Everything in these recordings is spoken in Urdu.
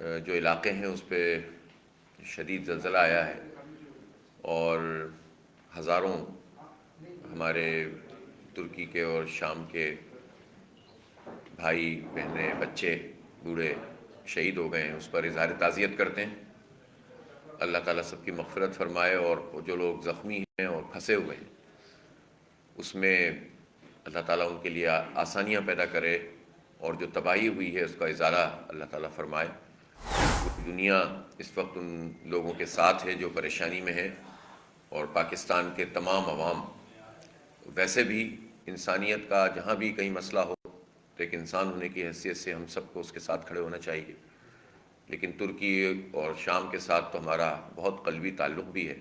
جو علاقے ہیں اس پہ شدید زلزلہ آیا ہے اور ہزاروں ہمارے ترکی کے اور شام کے بھائی بہنیں بچے بوڑھے شہید ہو گئے ہیں، اس پر اظہار تعزیت کرتے ہیں۔ اللہ تعالیٰ سب کی مغفرت فرمائے، اور جو لوگ زخمی ہیں اور پھنسے ہوئے ہیں اس میں اللہ تعالیٰ ان کے لیے آسانیاں پیدا کرے، اور جو تباہی ہوئی ہے اس کا ازالہ اللہ تعالیٰ فرمائے۔ پوری دنیا اس وقت ان لوگوں کے ساتھ ہے جو پریشانی میں ہے، اور پاکستان کے تمام عوام ویسے بھی انسانیت کا جہاں بھی کہیں مسئلہ ہو تو ایک انسان ہونے کی حیثیت سے ہم سب کو اس کے ساتھ کھڑے ہونا چاہیے، لیکن ترکی اور شام کے ساتھ تو ہمارا بہت قلبی تعلق بھی ہے،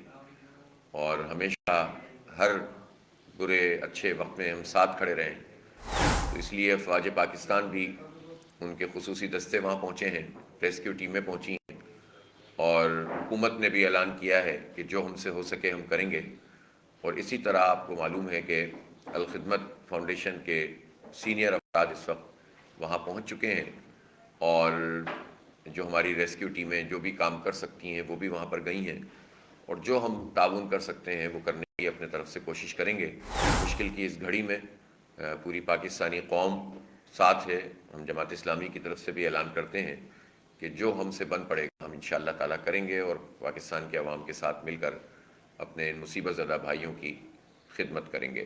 اور ہمیشہ ہر برے اچھے وقت میں ہم ساتھ کھڑے رہے ہیں۔ تو اس لیے افواج پاکستان بھی ان کے خصوصی دستے وہاں پہنچے ہیں، ریسکیو ٹیمیں پہنچی ہیں، اور حکومت نے بھی اعلان کیا ہے کہ جو ہم سے ہو سکے ہم کریں گے۔ اور اسی طرح آپ کو معلوم ہے کہ الخدمت فاؤنڈیشن کے سینئر افراد اس وقت وہاں پہنچ چکے ہیں، اور جو ہماری ریسکیو ٹیمیں جو بھی کام کر سکتی ہیں وہ بھی وہاں پر گئی ہیں، اور جو ہم تعاون کر سکتے ہیں وہ کرنے کی اپنے طرف سے کوشش کریں گے۔ مشکل کی اس گھڑی میں پوری پاکستانی قوم ساتھ ہے۔ ہم جماعت اسلامی کی طرف سے بھی اعلان کرتے ہیں کہ جو ہم سے بن پڑے گا ہم انشاءاللہ تعالیٰ کریں گے، اور پاکستان کے عوام کے ساتھ مل کر اپنے ان مصیبت زدہ بھائیوں کی خدمت کریں گے۔